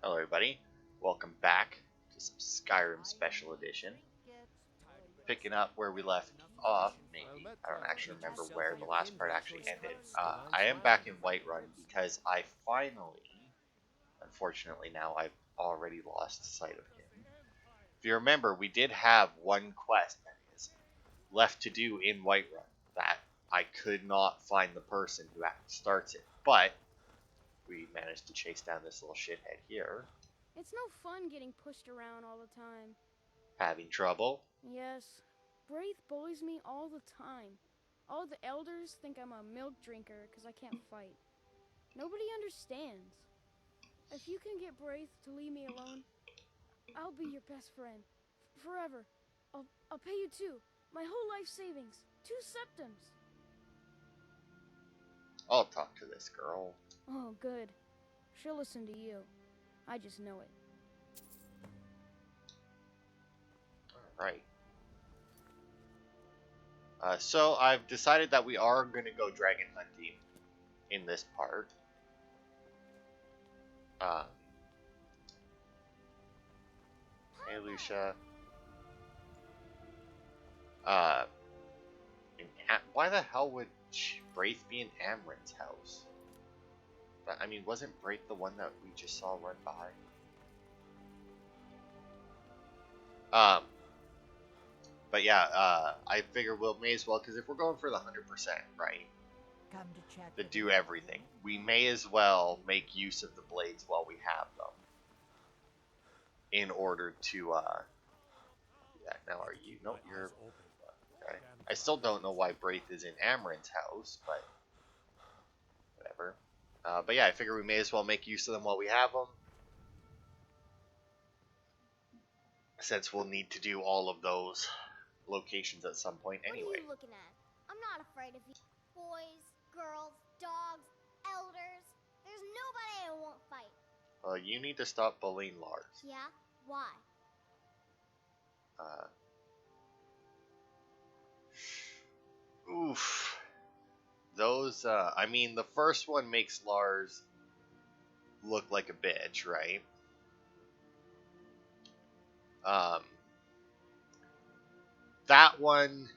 Hello everybody, welcome back to some Skyrim Special Edition. Picking up where we left off, maybe. I don't actually remember where the last part actually ended. I am back in Whiterun because I finally, unfortunately now I've already lost sight of him. If you remember, we did have one quest that is left to do in Whiterun that I could not find the person who actually starts it, but we managed to chase down this little shithead here. It's no fun getting pushed around all the time. Having trouble? Yes. Braith bullies me all the time. All the elders think I'm a milk drinker because I can't fight. Nobody understands. If you can get Braith to leave me alone, I'll be your best friend. Forever. I'll pay you too. My whole life savings. 2 septims. I'll talk to this girl. Oh, good. She'll listen to you. I just know it. Alright. So I've decided that we are going to go dragon hunting in this part. Hey Lucia. Why the hell would Braith be in Amren's house? I mean, wasn't Braith the one that we just saw run by? But yeah, I figure we'll may as well, because if we're going for the 100%, right, to do everything, we may as well make use of the blades while we have them, in order to, yeah, now are you, no, you're, okay. I still don't know why Braith is in Amren's house, but, whatever. But yeah, I figure we may as well make use of them while we have them, since we'll need to do all of those locations at some point anyway. What are you looking at? I'm not afraid of you. Boys, girls, dogs, elders. There's nobody I won't fight. Well, you need to stop bullying Lars. Yeah? Why? Oof. Those, I mean, the first one makes Lars look like a bitch, right? That one,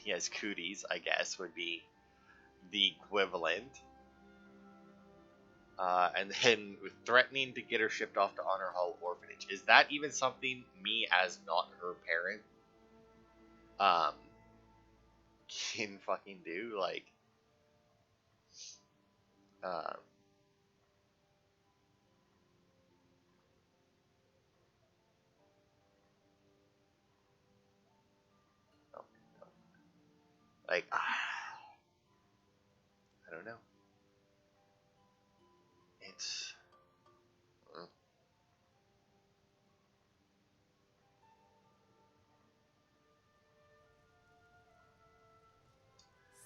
yes, cooties, I guess, would be the equivalent. And then threatening to get her shipped off to Honor Hall Orphanage. Is that even something me, as not her parent, can fucking do? Like, like, I don't know. It's,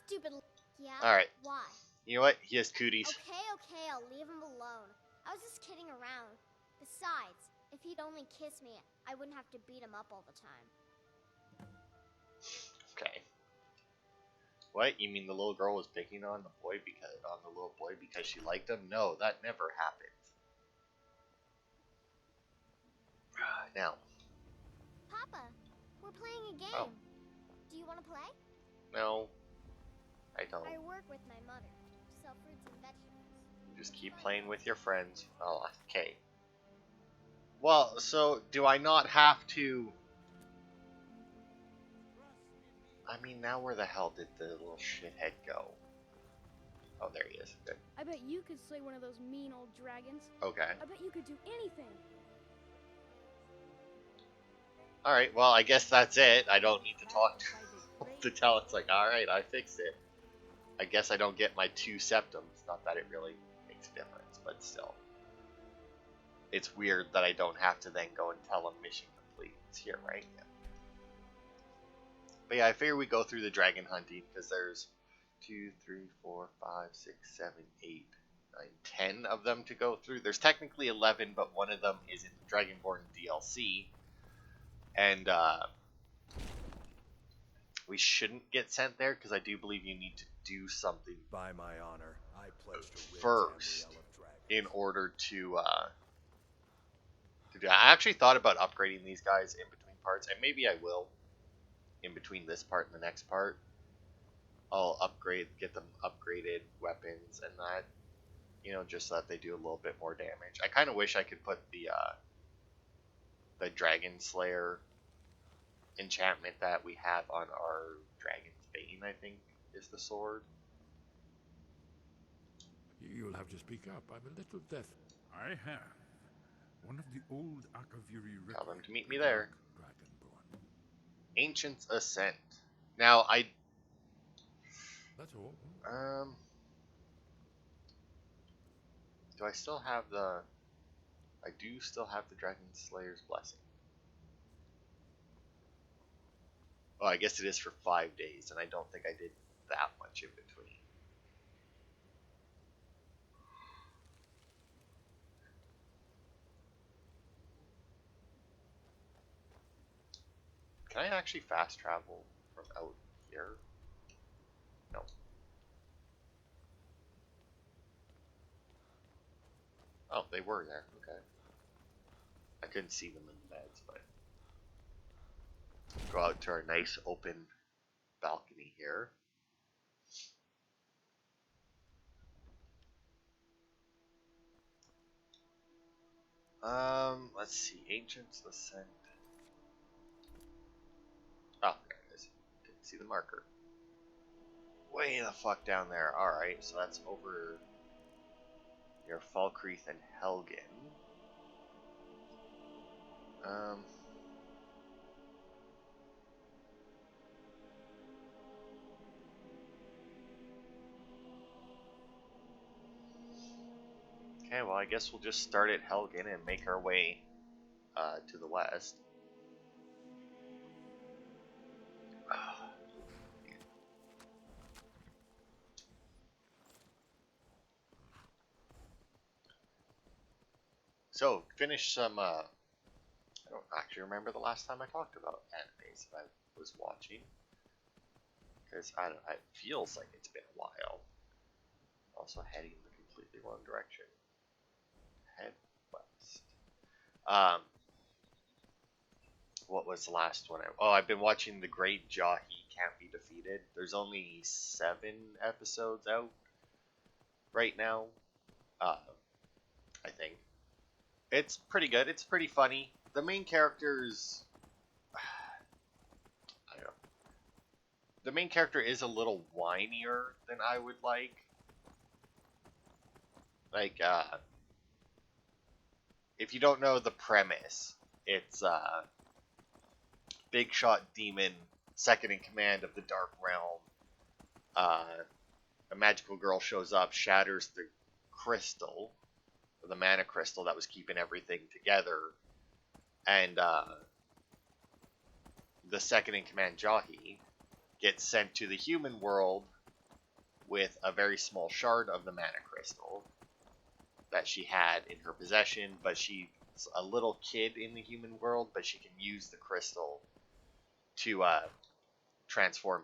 Stupid. Yeah? Alright. Why? You know what? He has cooties. Okay, I'll leave him alone. I was just kidding around. Besides, if he'd only kiss me, I wouldn't have to beat him up all the time. Okay. What? You mean the little girl was picking on the little boy because she liked him? No, that never happened. Now. Papa, we're playing a game. Oh. Do you want to play? No. I don't. I work with my mother. Sell fruits and vegetables. Just keep playing with your friends. Oh, okay. Well, so do I not have to... I mean, now where the hell did the little shithead go? Oh, there he is. Good. I bet you could slay one of those mean old dragons. Okay. I bet you could do anything. Alright, well, I guess that's it. I don't need to talk to tell it's like, alright, I fixed it. I guess I don't get my 2 septims. Not that it really makes a difference, but still. It's weird that I don't have to then go and tell him mission complete. It's here, right? Yeah. But yeah, I figure we go through the dragon hunting, because there's 2, 3, 4, 5, 6, 7, 8, 9, 10 of them to go through. There's technically 11, but one of them is in the Dragonborn DLC. And, we shouldn't get sent there, because I do believe you need to do something by my honor, I pledge to first in order to do. I actually thought about upgrading these guys in between parts, and maybe I will in between this part and the next part. I'll get them upgraded weapons and that, you know, just so that they do a little bit more damage. I kind of wish I could put the Dragon Slayer enchantment that we have on our Dragon's Bane, I think, is the sword. You'll have to speak up. I'm a little deaf. I have. One of the old Akaviri Tell them records. to meet me there. Dragonborn. Ancient's Ascent. Now, That's all. do I still have the... I do still have the Dragon Slayer's Blessing. Oh, I guess it is for 5 days, and I don't think I did that much in between. Can I actually fast travel from out here? No. Oh, they were there. Okay. I couldn't see them in the beds, but go out to our nice open balcony here. Let's see. Ancient's Ascent. Oh, there it is. Didn't see the marker. Way the fuck down there. Alright, so that's over near Falkreath and Helgen. Okay, well, I guess we'll just start at Helgen and make our way to the west. So, finish some, I don't actually remember the last time I talked about animes that I was watching. Because, I don't know, it feels like it's been a while. Also heading the completely wrong direction. Head west. What was the last one? I've been watching The Great Jahi Can't Be Defeated. There's only 7 episodes out right now. I think. It's pretty good. It's pretty funny. The main characters... I don't know. The main character is a little whinier than I would like. Like, if you don't know the premise, it's, big shot demon, second in command of the Dark Realm. A magical girl shows up, shatters the crystal, the mana crystal that was keeping everything together, and the second in command, Jahi, gets sent to the human world with a very small shard of the mana crystal that she had in her possession, but she's a little kid in the human world, but she can use the crystal to transform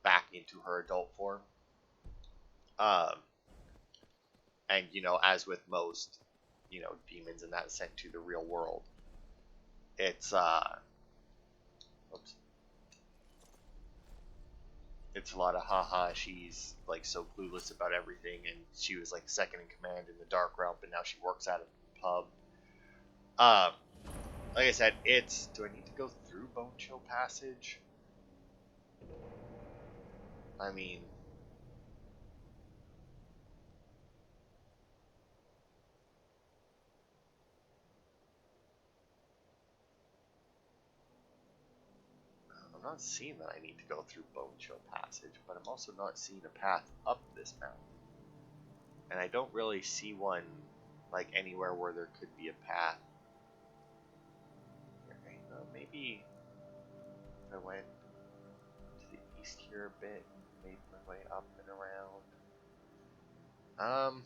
back into her adult form. And, you know, as with most, you know, demons and that sent to the real world, it's, it's a lot of haha, she's, like, so clueless about everything, and she was, like, second in command in the Dark Realm, but now she works out of a pub. Like I said, do I need to go through Bone Chill Passage? I mean... I'm not seeing that I need to go through Bone Chill Passage, but I'm also not seeing a path up this mountain. And I don't really see one, like, anywhere where there could be a path. Okay, well, maybe if I went to the east here a bit, made my way up and around.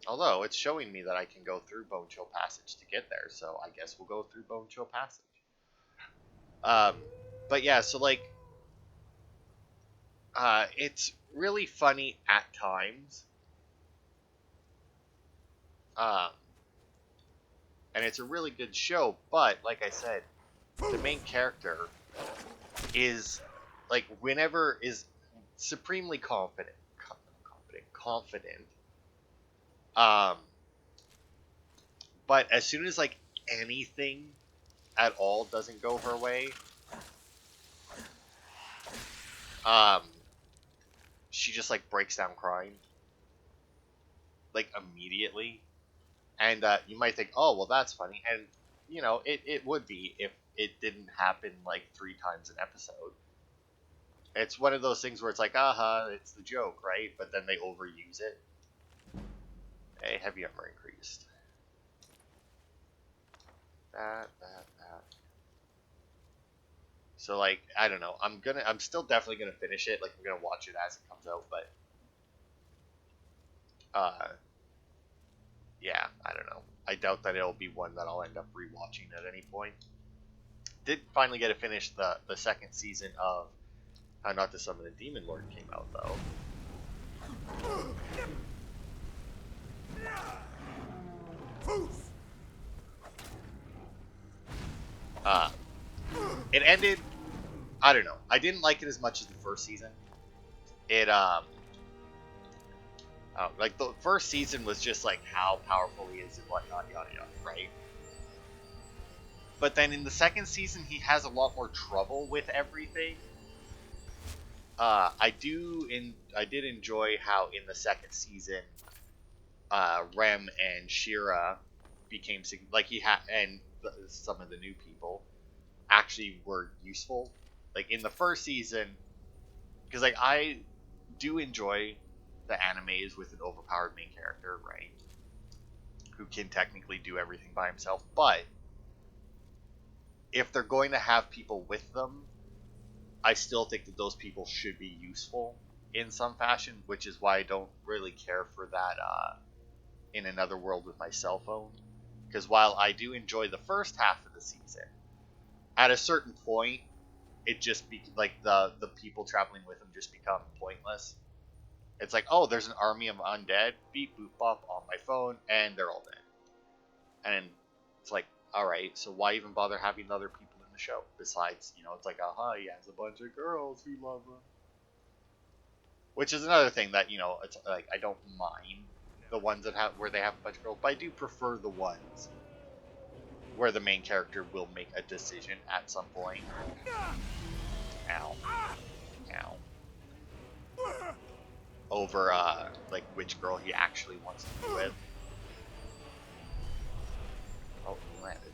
Although, it's showing me that I can go through Bone Chill Passage to get there, so I guess we'll go through Bone Chill Passage. But yeah, so, like, It's really funny at times. Um, and it's a really good show, but like I said, the main character is like whenever is supremely confident. Um, but as soon as like anything at all doesn't go her way, um, she just like breaks down crying, like immediately. And you might think, oh, well, that's funny, and you know, it would be if it didn't happen like 3 times an episode. It's one of those things where it's like, it's the joke, right? But then they overuse it. Hey, heavy armor increased. That. So like, I don't know. I'm still definitely gonna finish it. Like, I'm gonna watch it as it comes out. But, yeah, I don't know. I doubt that it'll be one that I'll end up rewatching at any point. Did finally get to finish the second season of How Not to Summon a Demon Lord came out though. It ended. I don't know. I didn't like it as much as the first season. It like the first season was just like how powerful he is and whatnot, yada yada, right? But then in the second season, he has a lot more trouble with everything. I did enjoy how in the second season, Rem and Shira became like some of the new people actually were useful. Like in the first season, because like I do enjoy the animes with an overpowered main character, right? Who can technically do everything by himself, but if they're going to have people with them, I still think that those people should be useful in some fashion, which is why I don't really care for that in Another World with my cell phone. Because while I do enjoy the first half of the season, at a certain point, it just be like the people traveling with him just become pointless. It's like, oh, there's an army of undead, beep boop bop on my phone, and they're all dead. And it's like, all right, so why even bother having other people in the show? Besides, you know, it's like, he has a bunch of girls who love him. Which is another thing that, you know, it's like I don't mind the ones that have where they have a bunch of girls, but I do prefer the ones where the main character will make a decision at some point. Ow. Ow. Over, like, which girl he actually wants to be with. Oh, he landed.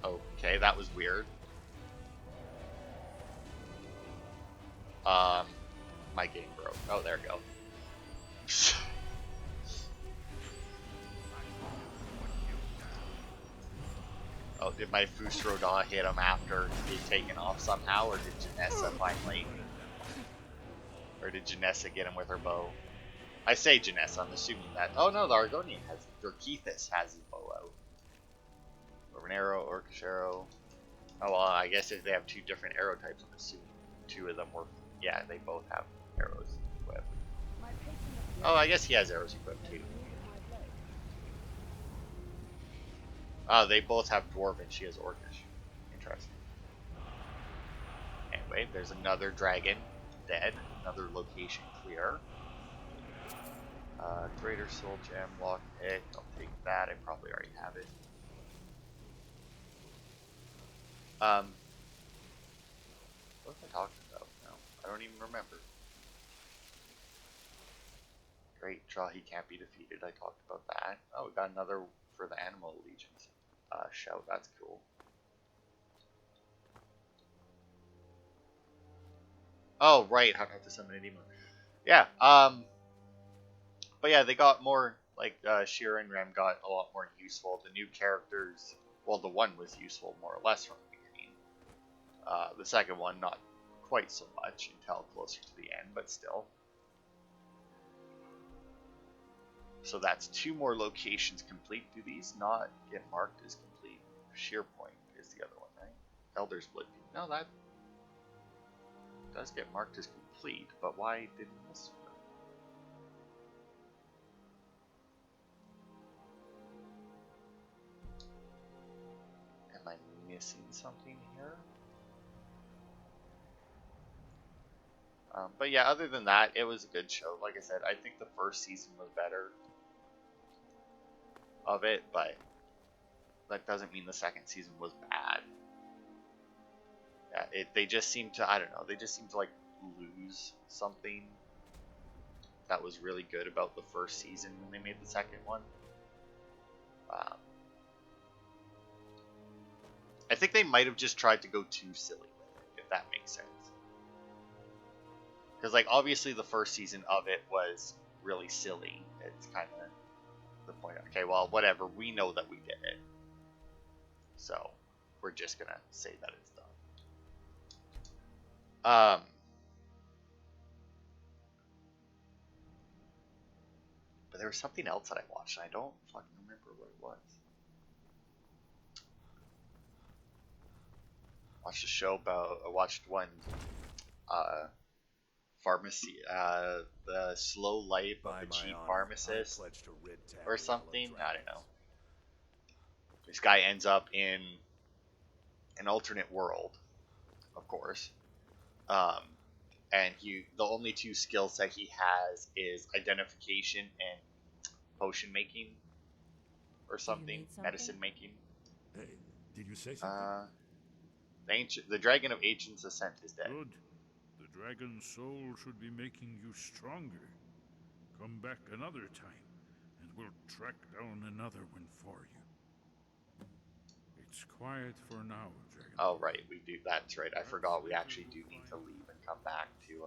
Okay, that was weird. My game broke. Oh, there we go. Oh, did my Fusroda hit him after being taken off somehow, or did Janessa finally? Or did Janessa get him with her bow? I say Janessa, I'm assuming that. Oh no, the Argonian has, or Keithus has his bow out. Over an arrow, Orcish arrow. Oh well, I guess if they have 2 different arrow types, I'm assuming 2 of them were. Yeah, they both have arrows equipped. Oh, I guess he has arrows equipped too. Oh, they both have Dwarven. She has Orcish. Interesting. Anyway, there's another dragon dead. Another location clear. Greater Soul Gem, Lockpick. I'll take that. I probably already have it. What was I talking about? No, I don't even remember. Great draw, he can't be defeated. I talked about that. Oh, we got another for the Animal Allegiance. Shout, that's cool. Oh, right, how not to summon a demon. Yeah, but yeah, they got more, like, Shira and Rem got a lot more useful. The new characters, well, the one was useful more or less from the beginning. The second one, not quite so much until closer to the end, but still. So that's 2 more locations complete. Do these not get marked as complete? Sheer Point is the other one, right? Elder's Blood. No, that does get marked as complete, but why didn't this one? Am I missing something here? But yeah, other than that, it was a good show. Like I said, I think the first season was better of it, but that doesn't mean the second season was bad. Yeah, they just seem to, I don't know, they just seem to like lose something that was really good about the first season when they made the second one. I think they might have just tried to go too silly with it, if that makes sense. Because, like, obviously the first season of it was really silly. It's kind of the point. Okay, well, whatever. We know that we did it. So, we're just going to say that it's done. But there was something else that I watched, and I don't fucking remember what it was. Watched a show about, I watched one, pharmacy, the slow life of a cheap pharmacist or something. I don't know. This guy ends up in an alternate world, of course, and the only 2 skills that he has is identification and potion making or something, medicine making. Hey, did you say something? The dragon of Ancient's Ascent is dead. Good. The dragon's soul should be making you stronger. Come back another time, and we'll track down another one for you. It's quiet for now, Dragon. Oh, right, we do. That's right. I forgot we actually do need to leave and come back to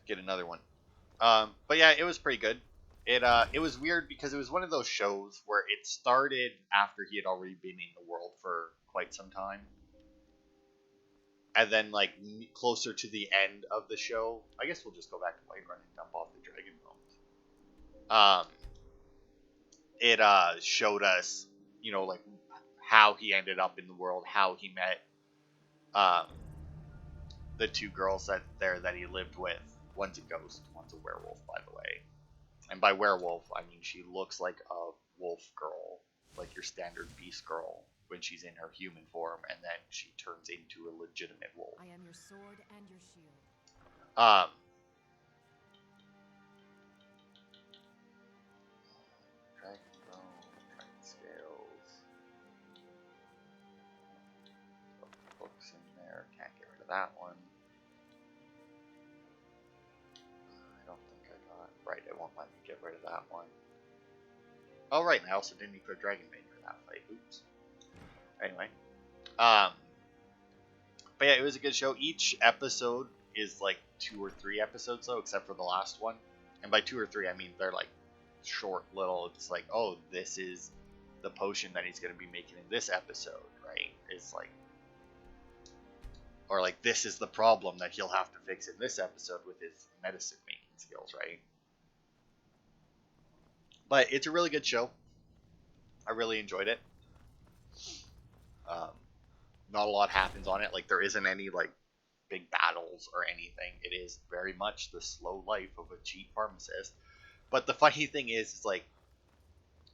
get another one. But yeah, it was pretty good. It was weird because it was one of those shows where it started after he had already been in the world for quite some time. And then, like, closer to the end of the show, I guess we'll just go back to Whiterun and dump off the dragon bones. It showed us, you know, like, how he ended up in the world, how he met the 2 girls that he lived with. One's a ghost, one's a werewolf, by the way. And by werewolf, I mean she looks like a wolf girl, like your standard beast girl, when she's in her human form, and then she turns into a legitimate wolf. I am your sword and your shield. Dragon bone, dragon scales. Books in there. Can't get rid of that one. I don't think I got. Right, it won't let me get rid of that one. Oh, right, and I also didn't put Dragon Bane for that fight. Oops. Anyway, but yeah, it was a good show. Each episode is like 2 or 3 episodes though, except for the last one. And by 2 or 3, I mean they're like short little. It's like, oh, this is the potion that he's going to be making in this episode, right? It's like, or like, this is the problem that he'll have to fix in this episode with his medicine making skills, right? But it's a really good show. I really enjoyed it. Not a lot happens on it. Like, there isn't any like big battles or anything. It is very much the slow life of a cheap pharmacist. But the funny thing is like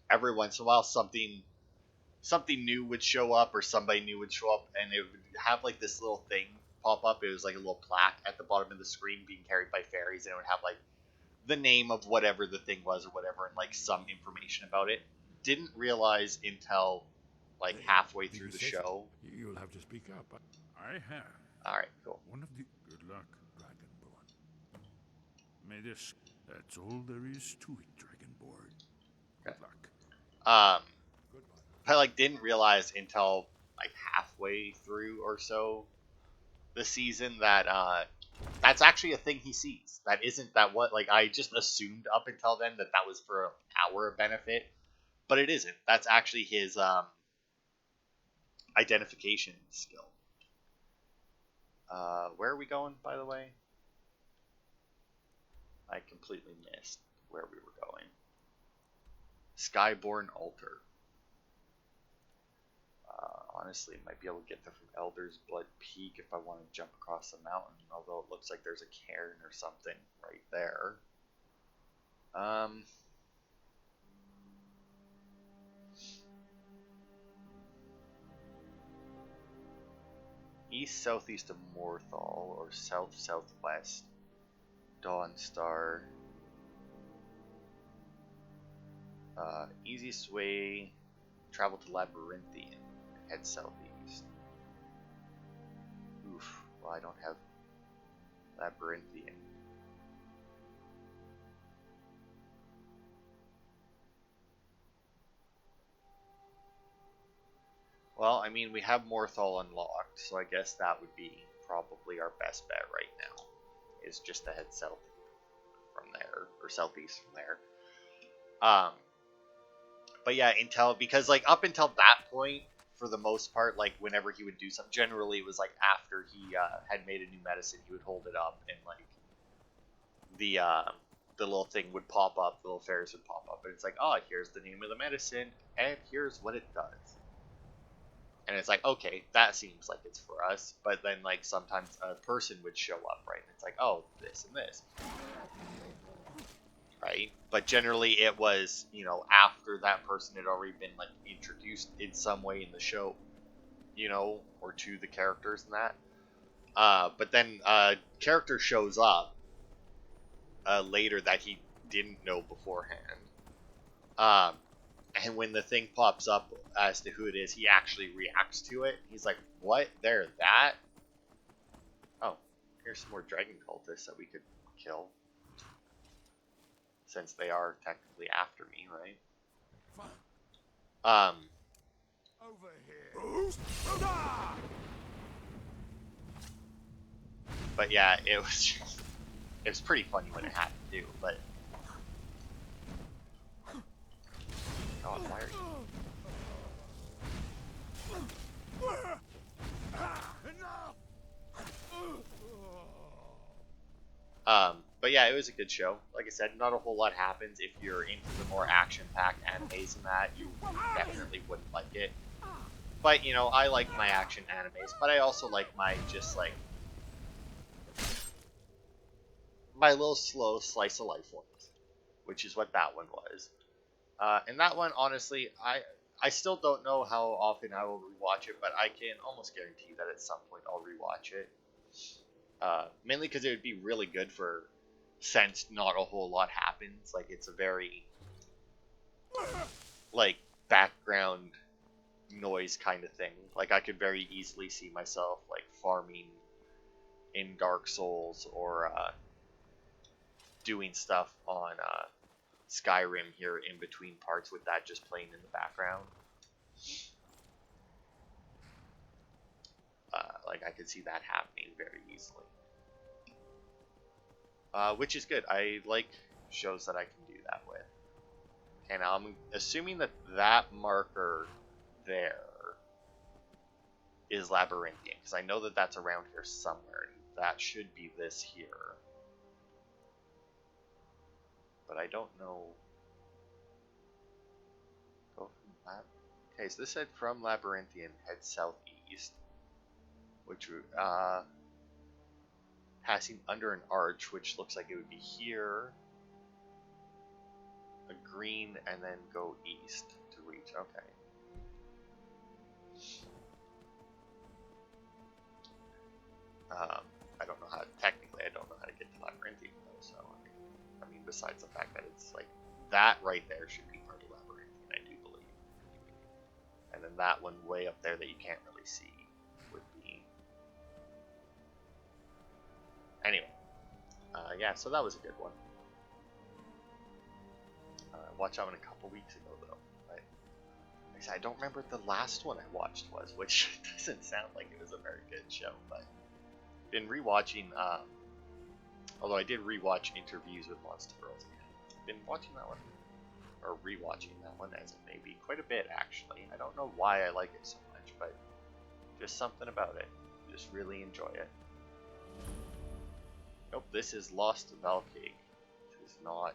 every once in a while something new would show up, or somebody new would show up, and it would have like this little thing pop up. It was like a little plaque at the bottom of the screen being carried by fairies, and it would have like the name of whatever the thing was or whatever, and like some information about it. Didn't realize until like halfway through the show. You'll have to speak up. I have. Alright, cool. One of the good luck, Dragonborn. May this. That's all there is to it, Dragonborn. Good luck. I like didn't realize until like halfway through or so the season that that's actually a thing he sees. That isn't that what like I just assumed up until then that was for our benefit, but it isn't. That's actually his identification skill. Where are we going, by the way? I completely missed where we were going. Skyborn Altar. Honestly, might be able to get there from Elder's Blood Peak if I want to jump across the mountain, although it looks like there's a cairn or something right there. East southeast of Morthal, or south southwest. Dawnstar. Easiest way, travel to Labyrinthian, head southeast. Oof, well I don't have Labyrinthian. Well, I mean, we have Morthal unlocked, so I guess that would be probably our best bet right now, is just to head south from there, or southeast from there. But yeah, because like up until that point, for the most part, like whenever he would do something, generally it was like after he had made a new medicine, he would hold it up and like the little thing would pop up, the little fairies would pop up, and it's like, oh, here's the name of the medicine, and here's what it does. And it's like, okay, that seems like it's for us. But then like sometimes a person would show up, right? And it's like, oh, this and this. Right? But generally it was, you know, after that person had already been like introduced in some way in the show, you know, or to the characters and that. But then character shows up later that he didn't know beforehand. And when the thing pops up as to who it is, he actually reacts to it. He's like, what? They're that? Oh, here's some more dragon cultists that we could kill. Since they are technically after me, right? Over here. But yeah, it was pretty funny when it happened too, but God, why are you? But yeah, it was a good show. Like I said, not a whole lot happens. If you're into the more action-packed animes and that, you definitely wouldn't like it. But, you know, I like my action animes, but I also like my my little slow slice of life ones, which is what that one was. And that one, honestly, I still don't know how often I will rewatch it, but I can almost guarantee that at some point I'll rewatch it. Mainly because it would be really good since not a whole lot happens. Like, it's a very, like, background noise kind of thing. Like, I could very easily see myself, like, farming in Dark Souls or doing stuff on Skyrim here in between parts with that just playing in the background. Like, I could see that happening very easily. Which is good. I like shows that I can do that with. And I'm assuming that that marker there is Labyrinthian, because I know that that's around here somewhere. That should be this here. But I don't know. Go from okay, so this said from Labyrinthian, head southeast. Which passing under an arch, which looks like it would be here, a green, and then go east to reach. Okay. I don't know how. Technically, I don't know how to get to Labyrinthian though. So I mean, besides the fact that it's like that right there should be part of Labyrinthian, I do believe. And then that one way up there that you can't really see would be. Anyway, yeah, so that was a good one. Watched that one a couple weeks ago, though. But like I said, I don't remember what the last one I watched was, which doesn't sound like it was a very good show. But been rewatching, although I did rewatch Interviews with Monster Girls again. Been watching that one, or rewatching that one as it may be, quite a bit actually. I don't know why I like it so much, but just something about it. Just really enjoy it. Nope, this is Lost Valcade, which is not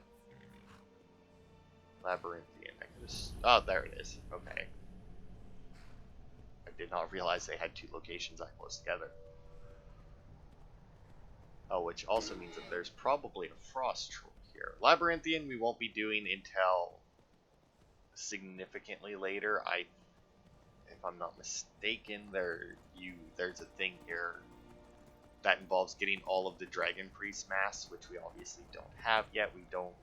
Labyrinthian. I could just... Oh, there it is. Okay. I did not realize they had two locations that close together. Oh, which also means that there's probably a frost troll here. Labyrinthian we won't be doing until significantly later. If I'm not mistaken, there's a thing here that involves getting all of the Dragon Priest masks, which we obviously don't have yet. We don't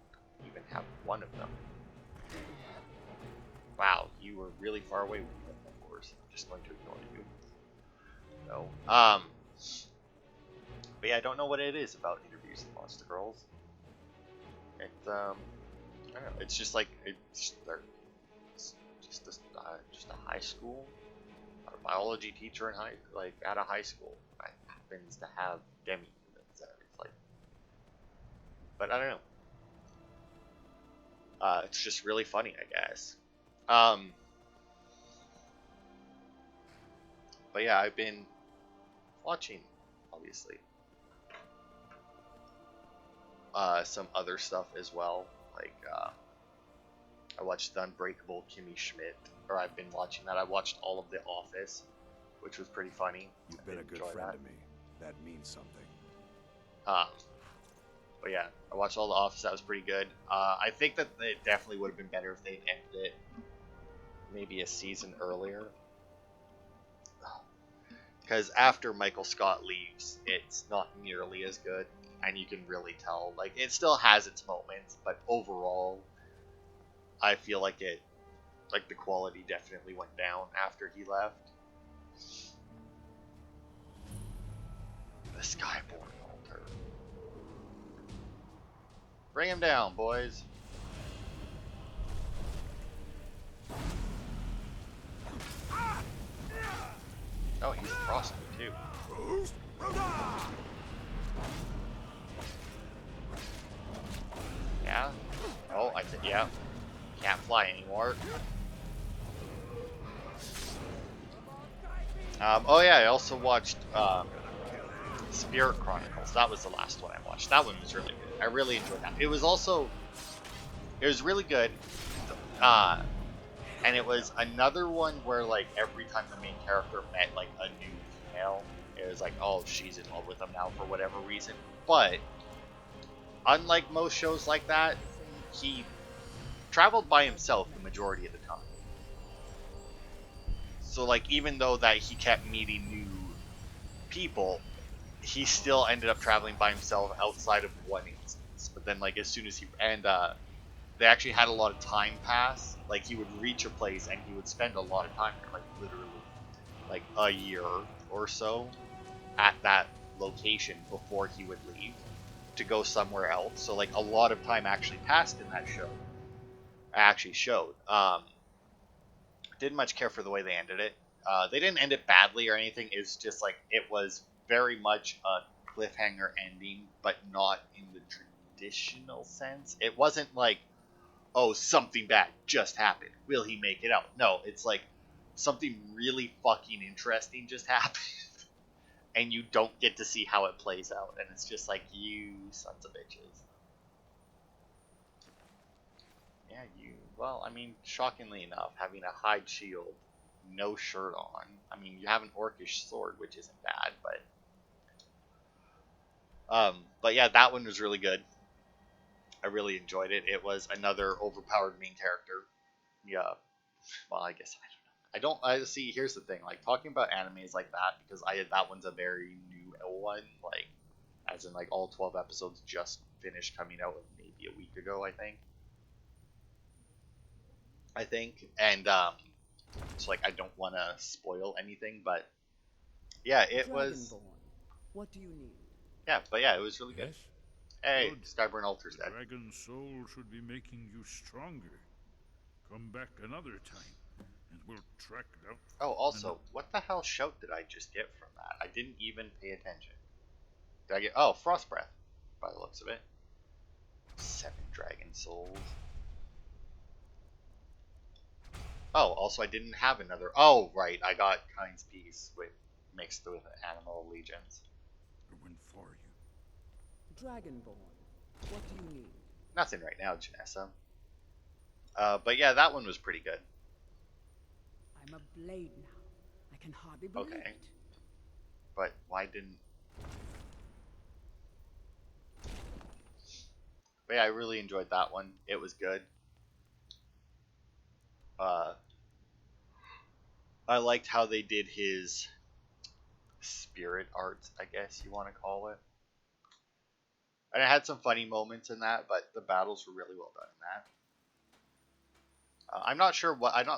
even have one of them. Wow, you were really far away with me, of course. I'm just going to ignore you. No. But yeah, I don't know what it is about interviews with monster girls. It's I don't know. It's just like it's just a high school, a biology teacher at a high school that happens to have demi-humans. It's like, but I don't know. It's just really funny, I guess. But yeah, I've been watching, obviously, some other stuff as well. Like, I watched The Unbreakable Kimmy Schmidt, or I've been watching that. I watched all of The Office, which was pretty funny. You've been a good friend to me. That means something. But yeah, I watched all The Office. That was pretty good. I think that it definitely would have been better if they'd ended it maybe a season earlier. Because after Michael Scott leaves, it's not nearly as good, and you can really tell. Like, it still has its moments, but overall, I feel like the quality definitely went down after he left. The Skyborn altar. Bring him down, boys. Oh, he's frosty too. Yeah. Oh, I think yeah. Can't fly anymore. Oh yeah, I also watched Spirit Chronicles. That was the last one I watched. That one was really good. I really enjoyed that. It was really good. And it was another one where, like, every time the main character met, like, a new female, it was like, oh, she's in love with him now for whatever reason. But, unlike most shows like that, he traveled by himself the majority of the time. So, like, even though that he kept meeting new people, he still ended up traveling by himself outside of one instance. But then, like, as soon as they actually had a lot of time pass. Like, he would reach a place and he would spend a lot of time there, like literally like a year or so at that location before he would leave to go somewhere else. So like a lot of time actually passed in that show. Actually showed. Didn't much care for the way they ended it. They didn't end it badly or anything. It's just like it was very much a cliffhanger ending, but not in the traditional sense. It wasn't like, oh, something bad just happened. Will he make it out? No, it's like something really fucking interesting just happened. And you don't get to see how it plays out. And it's just like, you sons of bitches. Yeah, well, I mean, shockingly enough, having a hide shield, no shirt on. I mean, you have an orcish sword, which isn't bad, but yeah, that one was really good. I really enjoyed it. It was another overpowered main character. Yeah. Well, I guess I don't know. I see. Here's the thing. Like talking about animes like that because that one's a very new one. Like, as in like all 12 episodes just finished coming out maybe a week ago. I think. And so like I don't want to spoil anything, but yeah, it was. What do you need? Yeah, but yeah, it was really good. Yes? Hey, Good. Skyburn Alter's The dead. dragon soul should be making you stronger. Come back another time, and we'll track down. Oh, also, what the hell shout did I just get from that? I didn't even pay attention. Did I get... Oh, Frost Breath, by the looks of it. 7 dragon souls. Oh, also I didn't have another... Oh, right, I got Kind's Peace mixed with Animal Allegiance. I went for you. Dragonborn, what do you need? Nothing right now, Janessa. But yeah, that one was pretty good. I'm a blade now. I can hardly believe Okay. it. But why didn't... But yeah, I really enjoyed that one. It was good. I liked how they did his spirit art, I guess you want to call it. And it had some funny moments in that, but the battles were really well done in that. I'm not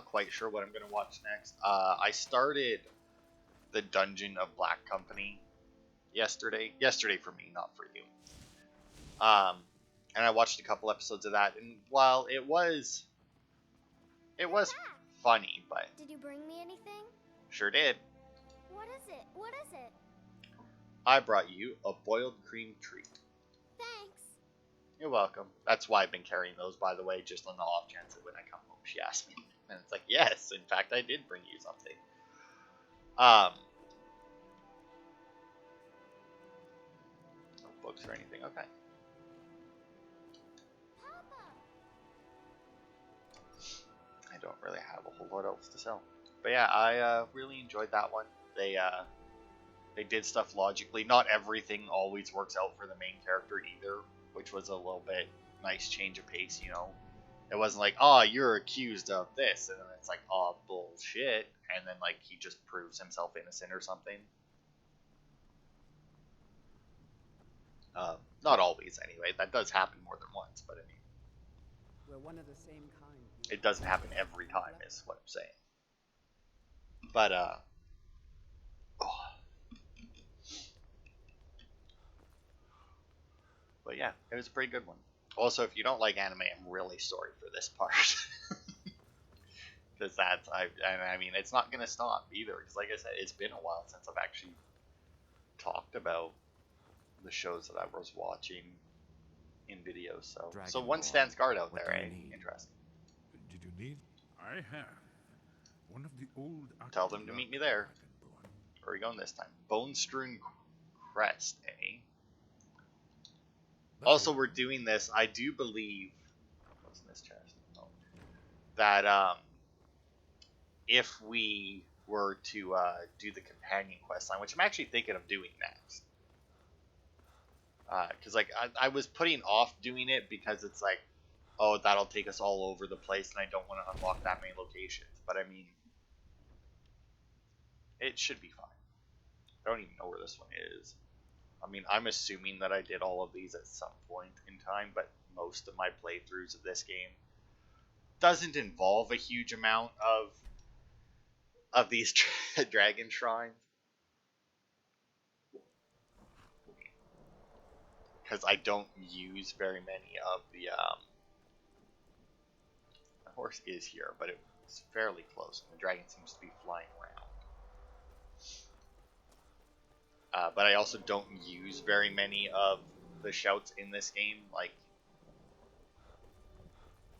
quite sure what I'm gonna watch next. I started the Dungeon of Black Company yesterday. Yesterday for me, not for you. And I watched a couple episodes of that, and while it was funny, but Did you bring me anything? sure did. What is it? What is it? I brought you a boiled cream treat. Thanks. You're welcome. That's why I've been carrying those, by the way, just on the off chance that when I come home she asks me. And it's like, yes, in fact, I did bring you something. No books or anything. Okay. Papa. I don't really have a whole lot else to sell. But yeah, I really enjoyed that one. They did stuff logically. Not everything always works out for the main character either, which was a little bit nice change of pace, you know. It wasn't like, oh, you're accused of this, and then it's like, oh, bullshit, and then like he just proves himself innocent or something. Not always, anyway. That does happen more than once, but I mean, We're one of the same kind. it doesn't happen every time, is what I'm saying. But But yeah, it was a pretty good one. Also, if you don't like anime, I'm really sorry for this part. Because I mean, it's not going to stop either. Because like I said, it's been a while since I've actually talked about the shows that I was watching in videos. So one stands guard out there, eh? Interesting. Did you need? I have one of the old. Tell them to meet me there. Where are we going this time? Bone Strewn Crest, eh? Also, we're doing this, I do believe, what's in this chest? Oh, that if we were to do the companion quest line, which I'm actually thinking of doing next, because like I was putting off doing it because it's like, oh, that'll take us all over the place, and I don't want to unlock that many locations. But I mean, it should be fine. I don't even know where this one is. I mean, I'm assuming that I did all of these at some point in time, but most of my playthroughs of this game doesn't involve a huge amount of these dragon shrines. Because I don't use very many of the horse is here, but it's fairly close, and the dragon seems to be flying around. But I also don't use very many of the shouts in this game. Like,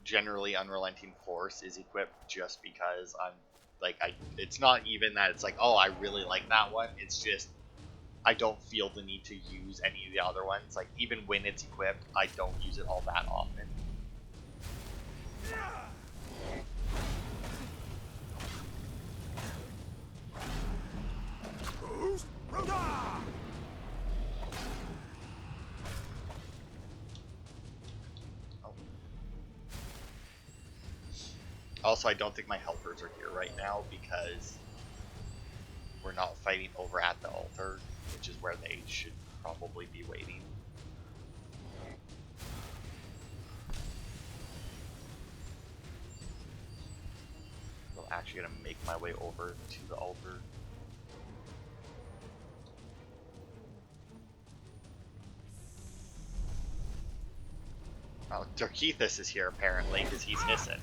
generally, Unrelenting Force is equipped just because I'm like, it's not even that it's like, oh, I really like that one. It's just I don't feel the need to use any of the other ones. Like, even when it's equipped, I don't use it all that often. Also, I don't think my helpers are here right now because we're not fighting over at the altar, which is where they should probably be waiting. I'm actually going to make my way over to the altar. Oh, Dorkethus is here apparently because he's missing.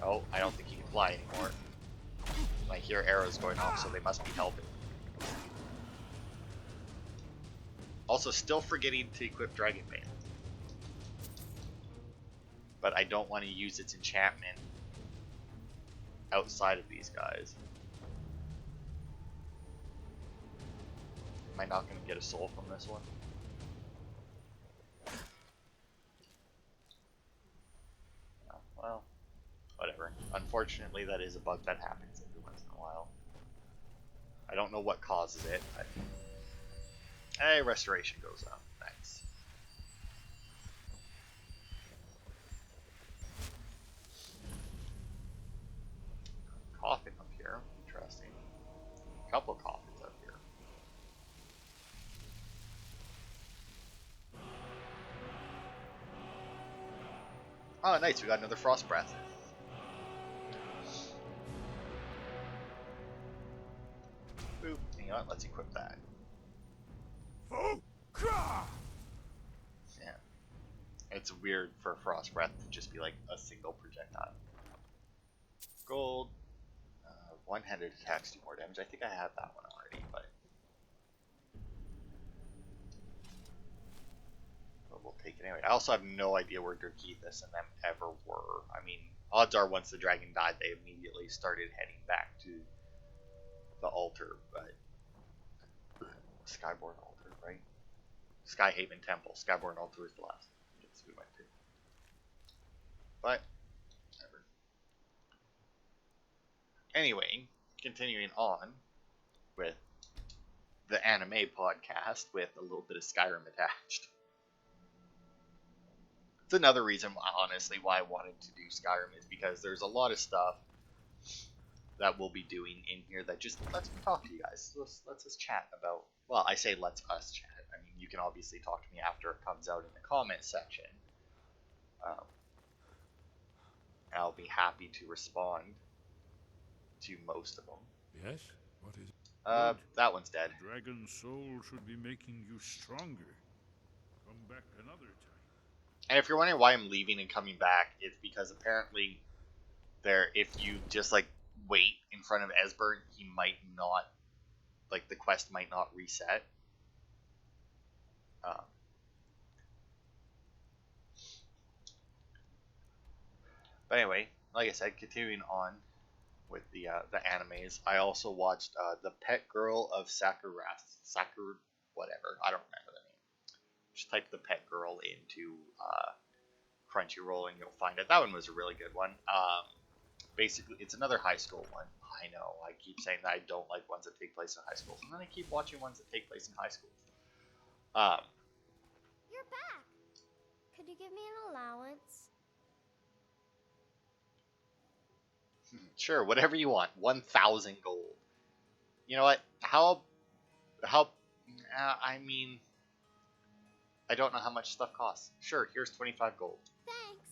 Oh, I don't think he can fly anymore. I hear arrows going off, so they must be helping. Also, still forgetting to equip Dragonbane. But I don't want to use its enchantment outside of these guys. Am I not going to get a soul from this one? Unfortunately, that is a bug that happens every once in a while. I don't know what causes it, but hey, restoration goes up. Nice. Coffin up here. Interesting. A couple coffins up here. Oh, nice. We got another frost breath. Boop. Hang on. Let's equip that. Yeah. It's weird for frost breath to just be like a single projectile. Gold. One-handed attacks do more damage. I think I have that one already, but we'll take it anyway. I also have no idea where Dirgithus and them ever were. I mean, odds are once the dragon died, they immediately started heading back to the altar, but Skyborn altar, right? Skyhaven Temple. Skyborn altar is the last place we went to. But whatever. Anyway, continuing on with the anime podcast with a little bit of Skyrim attached. It's another reason, honestly, why I wanted to do Skyrim is because there's a lot of stuff that we'll be doing in here that just lets me talk to you guys. Let's us chat about. Well, I say let's us chat. I mean, you can obviously talk to me after it comes out in the comments section. I'll be happy to respond to most of them. Yes? What is it? That one's dead. The dragon's soul should be making you stronger. Come back another time. And if you're wondering why I'm leaving and coming back, it's because apparently if you just like wait in front of Esbern, he might not, like the quest might not reset. But anyway, like I said, continuing on with the animes, I also watched The Pet Girl of Sakura, whatever, I don't remember the name. Just type The Pet Girl into Crunchyroll and you'll find it. That one was a really good one. Basically, it's another high school one. I know, I keep saying that I don't like ones that take place in high schools, and then I keep watching ones that take place in high schools. You're back. Could you give me an allowance? Sure, whatever you want. 1,000 gold. You know what? How? I mean, I don't know how much stuff costs. Sure, here's 25 gold. Thanks.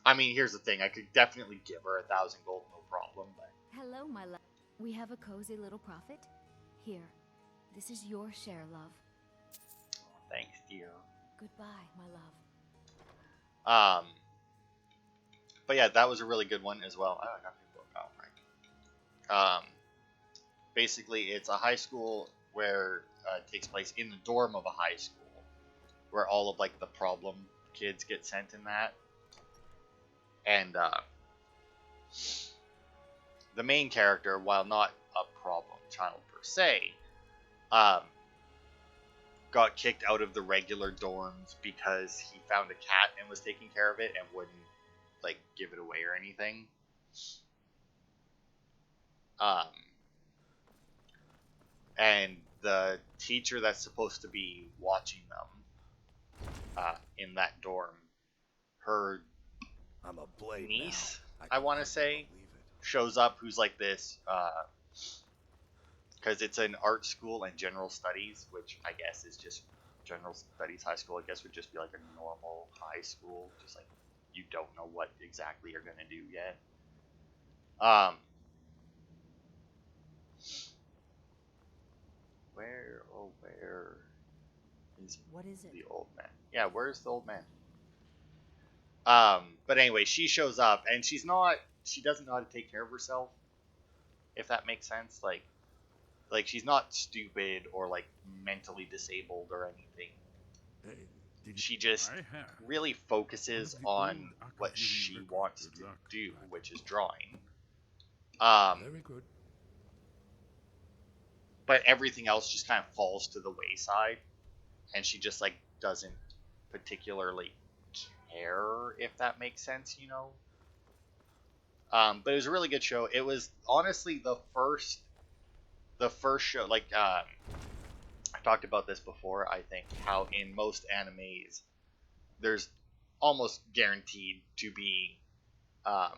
I mean, here's the thing. I could definitely give her 1,000 gold, no problem. But Hello, my love. We have a cozy little profit. Here, this is your share, love. thanks, dear. Goodbye, my love. But yeah, that was a really good one as well. Oh, I got people out right. Basically, it's a high school where it takes place in the dorm of a high school, where all of like the problem kids get sent in that. And the main character, while not a problem child per se, got kicked out of the regular dorms because he found a cat and was taking care of it and wouldn't like give it away or anything. And the teacher that's supposed to be watching them in that dorm, her I'm a blade niece, now. I want to say, shows up, who's like this, because it's an art school and general studies, which I guess is just general studies high school. I guess would just be like a normal high school, just like you don't know what exactly you're gonna do yet. Where is What is it? the old man? Yeah, where's the old man? But anyway, she shows up and she doesn't know how to take care of herself, if that makes sense. Like she's not stupid or like mentally disabled or anything. She just really focuses on what she wants to do, which is drawing. Very good. But everything else just kind of falls to the wayside, and she just like doesn't particularly care, if that makes sense, you know. But it was a really good show. It was honestly the first show. Like I talked about this before. I think how in most animes there's almost guaranteed um,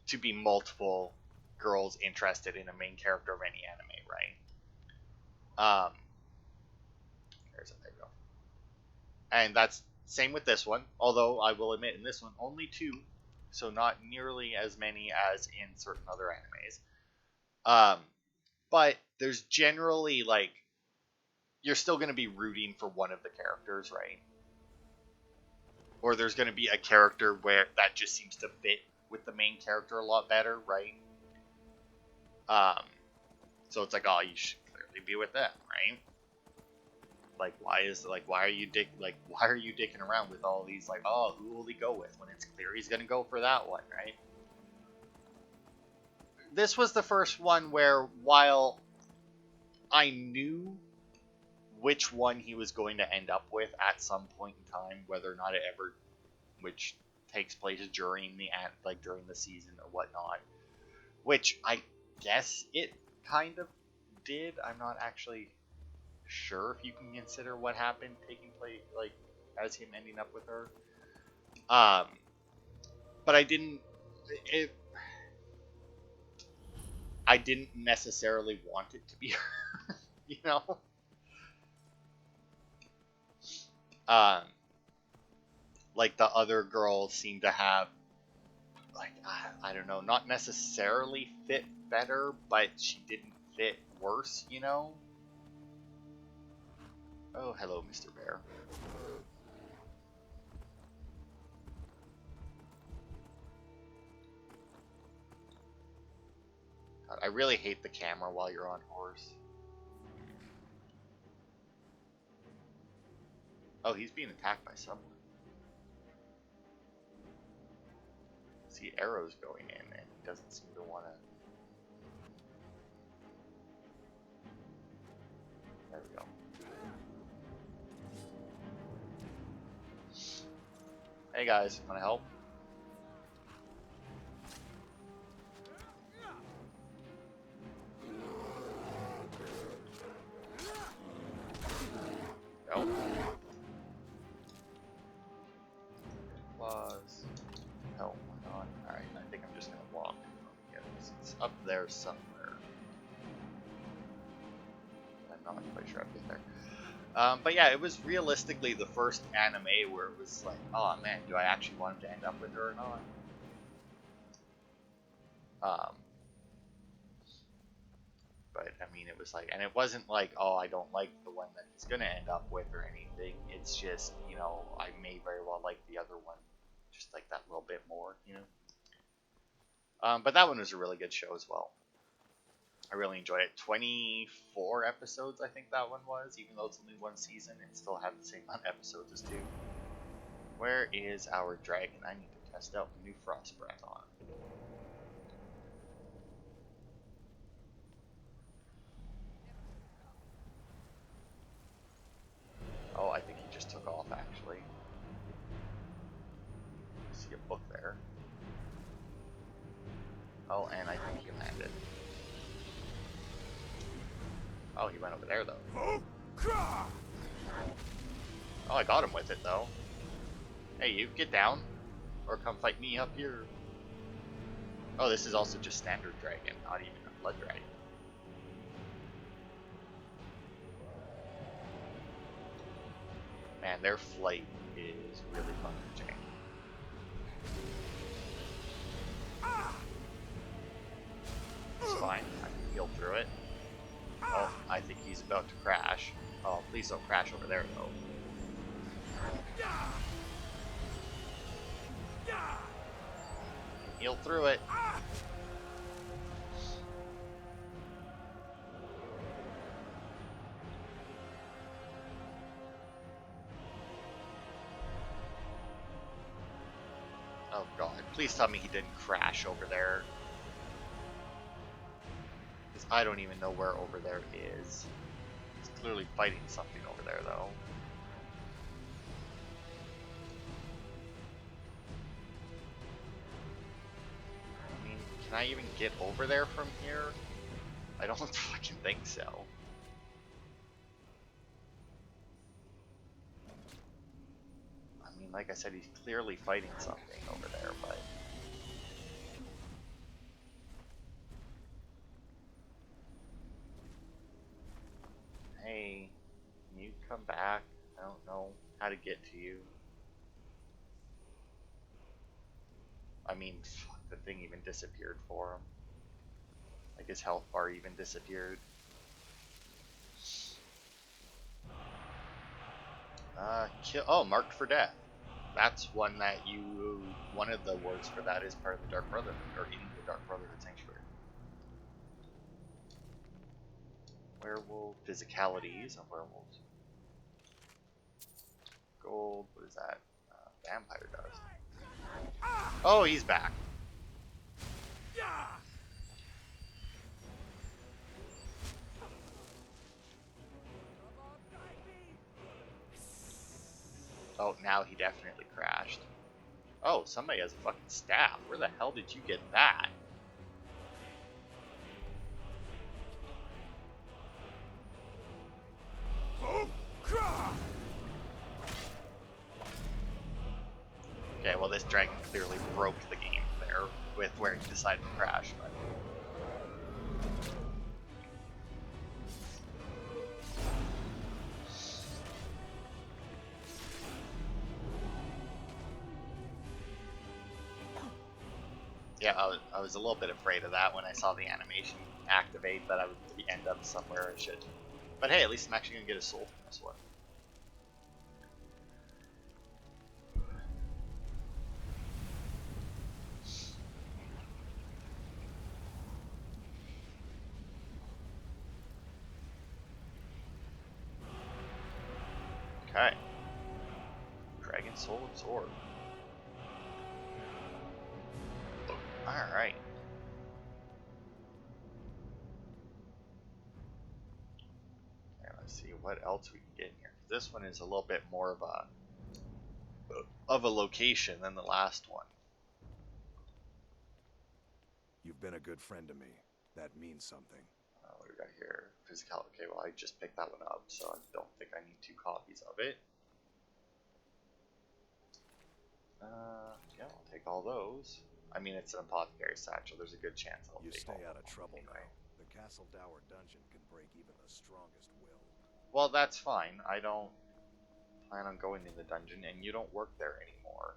to be multiple girls interested in a main character of any anime, right? There you go. And that's same with this one. Although I will admit, in this one, only two, so not nearly as many as in certain other animes. But there's generally like you're still going to be rooting for one of the characters, right? Or there's going to be a character where that just seems to fit with the main character a lot better, right? So it's like, oh, you should clearly be with them, right? Like, why are you dicking around with all these, like, oh, who will he go with when it's clear he's gonna go for that one, right? This was the first one where, while I knew which one he was going to end up with at some point in time, whether or not it ever, which takes place during the season or whatnot, which I guess it kind of did. I'm not actually sure if you can consider what happened taking place, like, as him ending up with her. But I didn't necessarily want it to be her, you know? Like the other girls seem to have, like, I don't know, not necessarily fit better, but she didn't fit worse, you know? Oh, hello, Mr. Bear. God, I really hate the camera while you're on horse. Oh, he's being attacked by someone. See arrows going in, and he doesn't seem to want to. There we go. Hey guys, wanna help? No. Plus, no, why not? Alright, I think I'm just gonna walk. Yeah, it's up there somewhere. I'm not quite sure I'll get there. But yeah, it was realistically the first anime where it was like, oh man, do I actually want him to end up with her or not? But I mean, it was like, and it wasn't like, oh, I don't like the one that he's gonna end up with or anything. It's just, you know, I may very well like the other one, just like that little bit more, you know. But that one was a really good show as well. I really enjoyed it. 24 episodes, I think that one was. Even though it's only one season, it still had the same amount of episodes as two. Where is our dragon? I need to test out the new frost breath on. Oh, I think he just took off, actually. I see a book there. Oh, and I think he landed. Oh, he went over there, though. Oh, I got him with it, though. Hey, you, get down. Or come fight me up here. Oh, this is also just standard dragon, not even a blood dragon. Man, their flight is really fun to change. It's fine, I can heal through it. Oh, I think he's about to crash. Oh, please don't crash over there, though. Heal through it. Oh god, please tell me he didn't crash over there. Because I don't even know where over there is. He's clearly fighting something over there, though. Can I even get over there from here? I don't fucking think so. I mean, like I said, he's clearly fighting something over there, but... Hey, can you come back? I don't know how to get to you. I mean, fuck, the thing even disappeared for him. Like his health bar even disappeared. Oh, marked for death. That's one that you, one of the words for that is part of the Dark Brotherhood, or in the Dark Brotherhood Sanctuary. Werewolf, physicalities of werewolves. Gold, what is that? Vampire dust. Oh, he's back. Oh, now he definitely crashed. Oh, somebody has a fucking staff. Where the hell did you get that? Okay, well this dragon clearly broke the game there with where he decided to crash, but... Yeah, I was a little bit afraid of that when I saw the animation activate, that I would end up somewhere I should. But hey, at least I'm actually going to get a soul from this one. Okay. Dragon Soul Absorb. Alright. Okay, let's see what else we can get in here. This one is a little bit more of a location than the last one. You've been a good friend to me. That means something. What do we got here? Physical. Okay, well I just picked that one up, so I don't think I need 2 copies of it. Yeah, I'll take all those. I mean, it's an apothecary satchel. There's a good chance I'll You take stay all out of trouble anyway. now. The Castle Dower dungeon can break even the strongest will. Well, that's fine. I don't plan on going in the dungeon, and you don't work there anymore.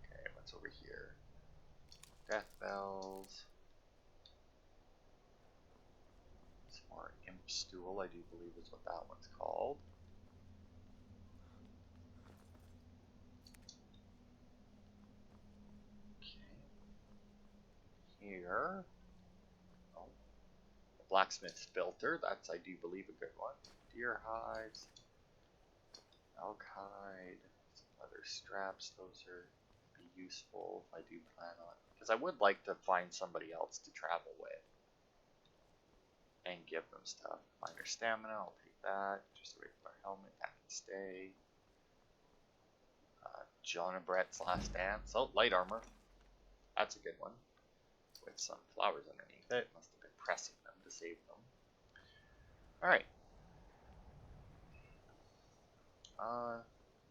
Okay, what's over here? Death bells. Some more imp stool, I do believe is what that one's called. Here. Oh. The blacksmith's filter, that's I do believe a good one. Deer hides. Elk hide. Some leather straps, those are be useful if I do plan on. Because I would like to find somebody else to travel with. And give them stuff. Minor stamina, I'll take that. Just a regular helmet, that can stay. John and Brett's last dance. Oh, light armor. That's a good one. With some flowers underneath it. Must have been pressing them to save them. Alright.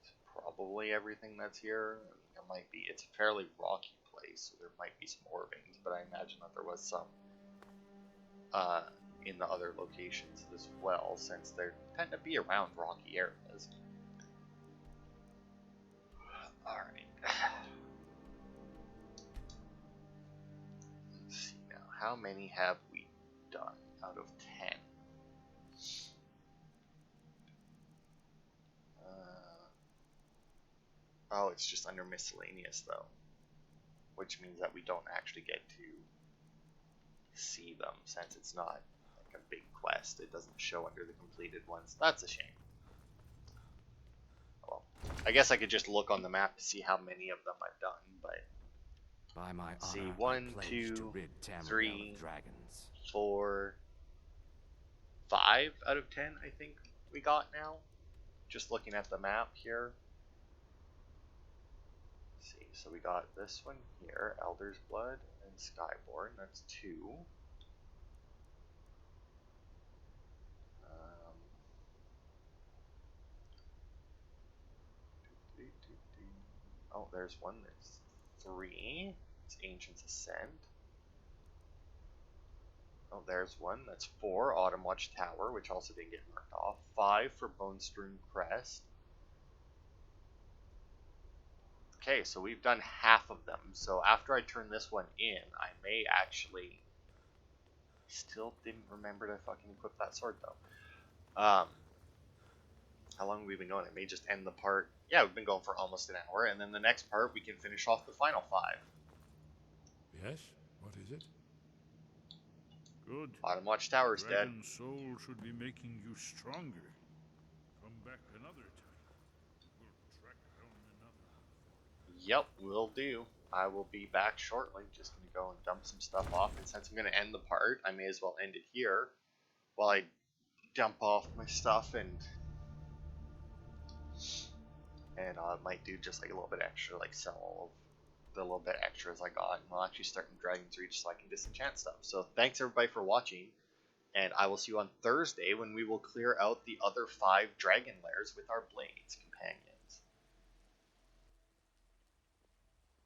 It's probably everything that's here. There might be, it's a fairly rocky place, so there might be some Orvings, but I imagine that there was some in the other locations as well, since they tend to be around rocky areas. Alright. Let's see now. How many have we done out of 10? Oh, it's just under miscellaneous though. Which means that we don't actually get to see them, since it's not like a big quest. It doesn't show under the completed ones. That's a shame. Well, I guess I could just look on the map to see how many of them I've done, but By my let's see, honor, 1, I pledge 2, to rid Tamriel 3, of dragons. 4, 5 out of 10 I think we got now. Just looking at the map here. so we got this one here, Elder's Blood and Skyborn. That's 2. Oh, there's one. There's 3. It's Ancient's Ascent. Oh, there's one. That's 4. Autumn Watch Tower, which also didn't get marked off. 5 for Bonestream Crest. Okay, so we've done half of them. So after I turn this one in, I may actually... Still didn't remember to fucking equip that sword, though. How long have we been going? I may just end the part. Yeah, we've been going for almost an hour, and then the next part we can finish off the final 5. Yes? What is it? Good. Autumn Watch Tower's dead. Dragon Soul should be making you stronger. Come back another time. We'll track down another. Yep, will do. I will be back shortly. Just gonna go and dump some stuff off, and since I'm gonna end the part, I may as well end it here while I dump off my stuff and I might do just like a little bit extra, like sell all of the little bit extras I got, and I'll actually start in Dragon 3 just so I can disenchant stuff. So thanks everybody for watching, and I will see you on Thursday when we will clear out the other 5 dragon lairs with our Blades companion.